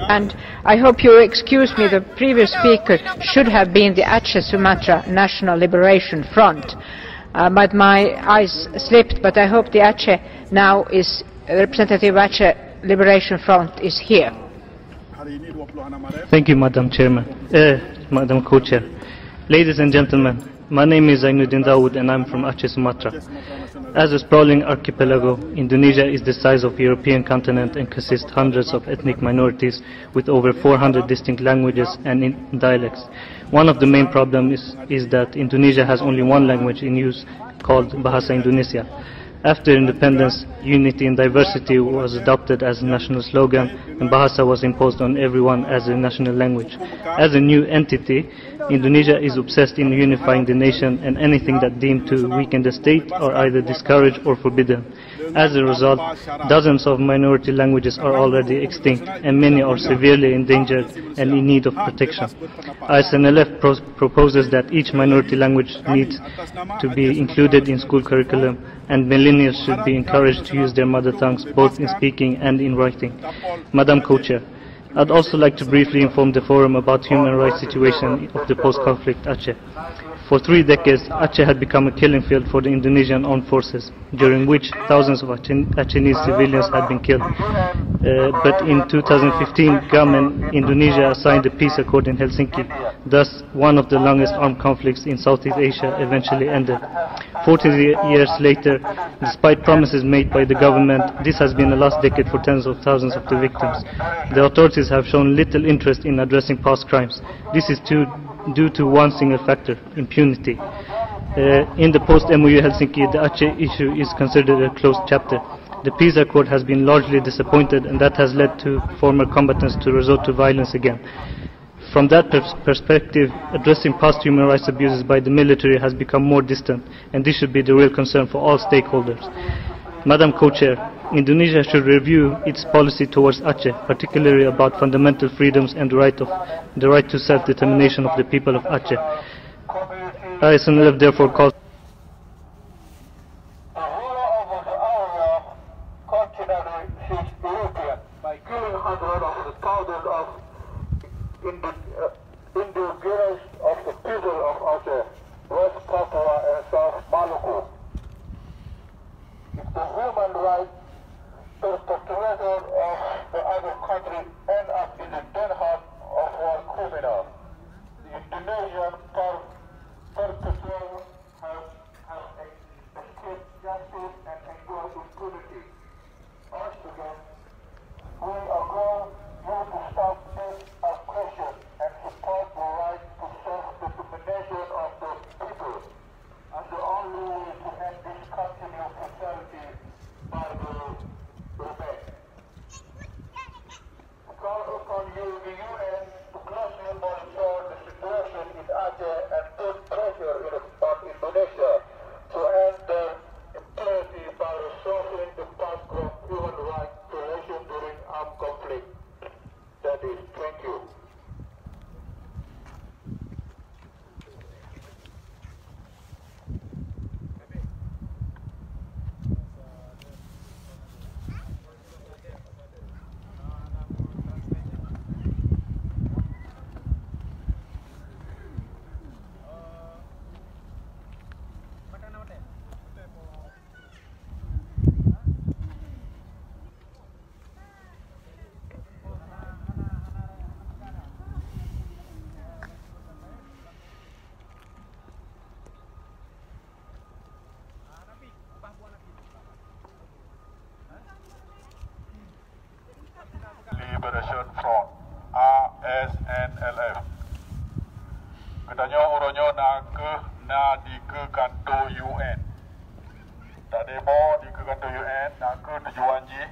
And I hope you excuse me, the previous speaker should have been the Aceh Sumatra National Liberation Front. But my eyes slipped, but I hope the Aceh now is, representative Aceh Liberation Front is here. Thank you, Madam Chairman, Madam Co-Chair. Ladies and gentlemen, my name is Zainuddin Dawood and I'm from Aceh, Sumatra. As a sprawling archipelago, Indonesia is the size of the European continent and consists hundreds of ethnic minorities with over 400 distinct languages and dialects. One of the main problems is that Indonesia has only one language in use called Bahasa Indonesia. After independence, unity in diversity was adopted as a national slogan and Bahasa was imposed on everyone as a national language. As a new entity, Indonesia is obsessed in unifying the nation, and anything that deemed to weaken the state are either discouraged or forbidden. As a result, dozens of minority languages are already extinct and many are severely endangered and in need of protection. ISNLF proposes that each minority language needs to be included in school curriculum and millennials should be encouraged to use their mother tongues both in speaking and in writing. Madam Co-Chair, I'd also like to briefly inform the Forum about human rights situation of the post-conflict Aceh. For 3 decades, Aceh had become a killing field for the Indonesian armed forces, during which thousands of Achenese civilians had been killed. But in 2015, government Indonesia signed a peace accord in Helsinki. Thus, one of the longest armed conflicts in Southeast Asia eventually ended. 40 years later, despite promises made by the government, this has been the last decade for tens of thousands of the victims. The authorities have shown little interest in addressing past crimes. This is due to one single factor: impunity. In the post-MOU Helsinki, the Aceh issue is considered a closed chapter. The peace accord has been largely disappointed, and that has led to former combatants to resort to violence again. From that perspective, addressing past human rights abuses by the military has become more distant, and this should be the real concern for all stakeholders. Madam Co-Chair, Indonesia should review its policy towards Aceh, particularly about fundamental freedoms and the right to self-determination of the people of Aceh. ISNLF therefore calls indigenous of the people of Aceh, West Papua and South Maluku. If the human rights perpetrators of the other country end up in the den heart of war criminals, the Indonesian perpetrators have escaped justice and enjoy impunity. Once again, we are going to stop this aggression and support the right to self-determination of the people as the only way to end this continuous brutality by the rebel. Call upon you, the UN, to closely monitor the situation in Aceh and put pressure on Indonesia to end the impunity by resolving the background human rights violations during armed conflict. That is, thank you. Liberation Front, ASNLF. Katanya orangnya nak di ke kantor UN. Tak demo di ke kantor UN, nak ke tujuan ji.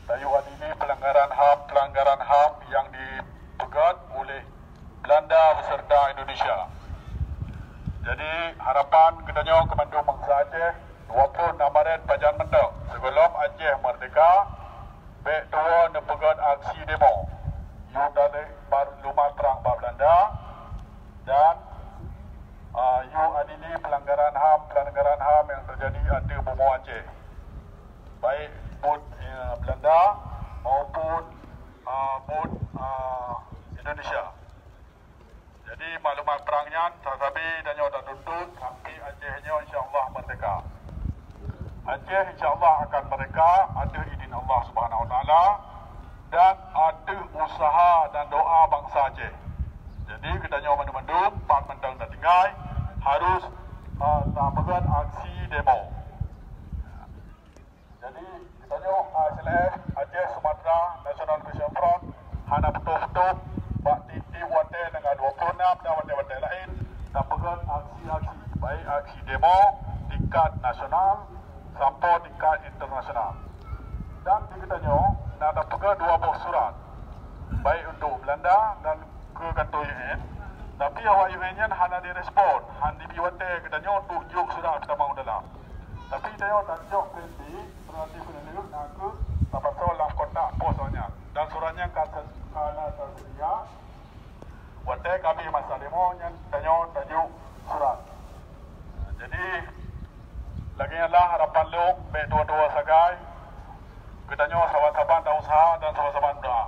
Tujuan ini pelanggaran HAM yang dipegat oleh Belanda beserta Indonesia. Jadi harapan katanya Komando Bangsa Aceh 26 Maret Pajan Mendok sebelum Aceh merdeka. Baik tua nepegat aksi demo yang dari lumah terang Belanda dan yang adili pelanggaran HAM yang terjadi ada Bumau Aceh, baik pun Belanda maupun maupun Indonesia. Jadi maklumat perangnya sasabi dan nyo dah tuntut sampai Acehnya insya-Allah merdeka. Aceh insya-Allah akan merdeka ada izin Allah Subhanahu Wa Taala dan ada usaha dan doa bangsa Aceh. Jadi kita nyo mendung-mendung Pak Mentang dan Tinggai harus tampilkan aksi demo. Jadi kita nyo SLF Aceh Sumatera National Liberation Front hana betul-betul Pak Titi Wate dengan 26 dan wate-wate lain tampilkan aksi-aksi baik aksi demo tingkat nasional sampai tingkat internasional. Dan kita nyo nak tampilkan 2 buah surat baik untuk Belanda dan ke kantor UN. Tapi awak UN-nya hanya direspon, hanya dibiwate kita nyo tunjuk surat kita mahu dalam. Tapi kita nyo tunjuk berhenti berhenti penelitian nak ke dapat dalam kontak posnya dan suratnya kata tersedia. Wate kami masa demo yang kita nyo tunjuk surat. Jadi lagi lah harapan lu baik dua-dua sagai kita nyo sahabat-sahabat dan usaha dan sahabat-sahabat doa.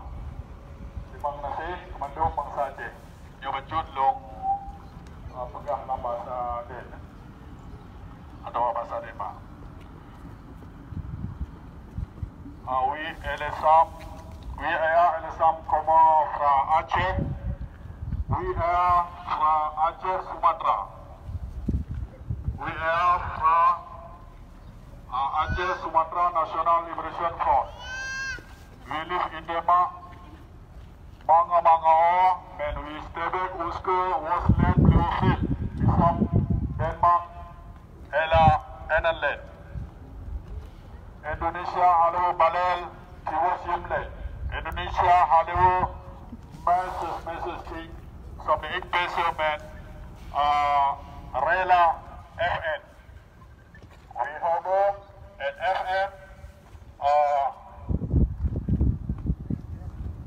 Terima kasih Komando Bangsa Aceh. Yo bajut long pegah nama bahasa Den atau bahasa Denmark. We are LSM Koma from Aceh. We are from Aceh Sumatra. We are from Aceh Sumatra National Liberation Front. We live in Denmark. Manga men we stebek uske was led profit from Denmark ela enland. Indonesia halu balel tiwas yimle. Indonesia halu message king som det ikke bedre men rela FN. Vi håber at FN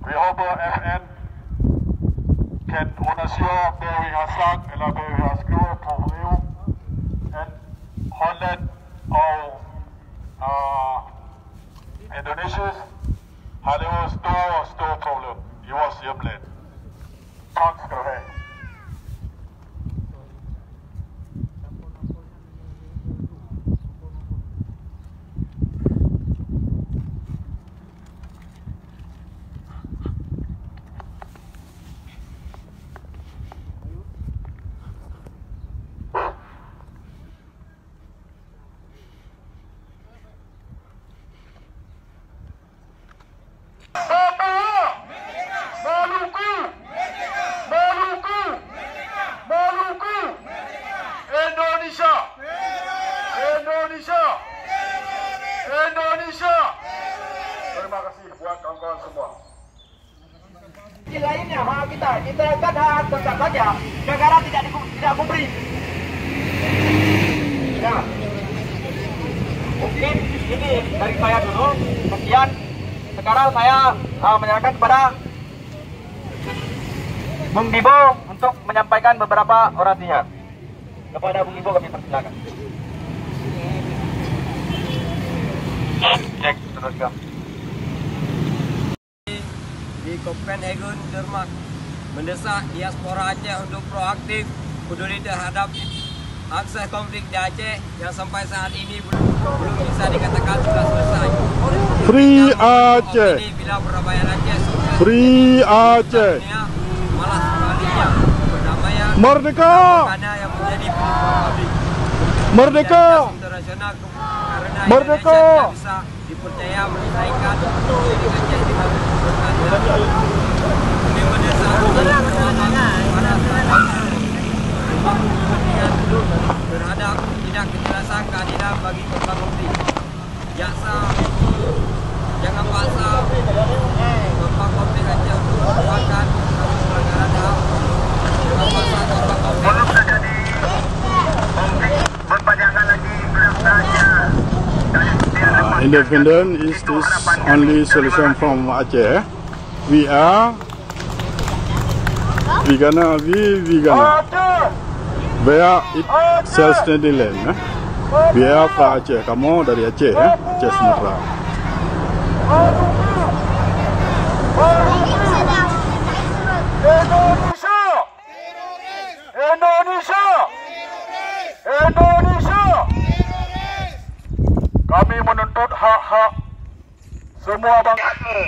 vi håber FN kan undersøge, hvad vi har sagt, eller hvad vi har skrevet på brev, at Holland og Indonesia har lavet store problem i vores hjemland. Tak skal du have. Indonesia. Terima kasih buat kawan-kawan semua. Di lainnya hak kita kan hak tetap saja. Negara tidak memberi. Ya. Mungkin ini dari saya dulu. Sekian. Sekarang saya menyerahkan kepada Bung Bibo untuk menyampaikan beberapa orasinya. Kepada Bung Bibo kami persilakan. Cek teruskan. Di Copenhagen, Denmark, mendesak diaspora Aceh untuk proaktif peduli terhadap akses konflik di Aceh yang sampai saat ini belum bisa dikatakan sudah selesai. Free Aceh. Bila perdamaian Aceh sukses, Free Aceh. malah sebaliknya perdamaian Merdeka. karena yang menjadi konflik. Merdeka. Internasional karena Merdeka. Indonesia tidak bisa dipercaya menyelesaikan konflik Aceh dengan demi mendesak terhadap tidak kejelasan keadilan bagi korban konflik. Jaksa jangan paksa korban konflik Aceh untuk melakukan pelanggaran HAM. Jangan paksa korban konflik. Belum terjadi konflik berpanjangan lagi belum saja. Independent is this only solution from Aceh. We gonna where it self-standing land. We are from Aceh. Kamu dari Aceh, Aceh Sumatera. semua bangsamu.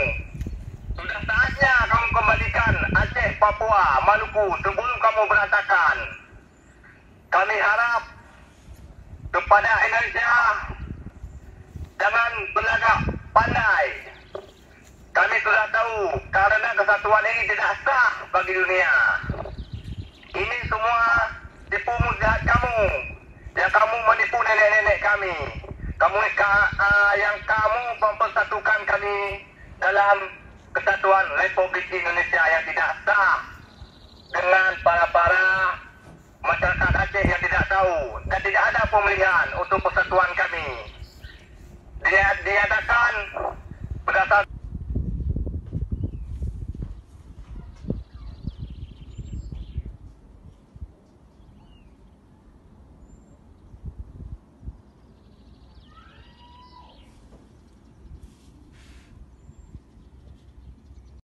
Sudah saatnya kamu kembalikan Aceh, Papua, Maluku sebelum kamu berantakan. Kami harap kepada Indonesia jangan berlagak pandai. Kami sudah tahu kerana kesatuan ini tidak sah bagi dunia. Ini semua tipu muslihat kamu. Yang kamu menipu nenek-nenek kami. Yang kamu mempersatukan kami dalam kesatuan Republik Indonesia yang tidak sah dengan para masyarakat Aceh yang tidak tahu dan tidak ada pemilihan untuk persatuan kami. Diadakan berdasarkan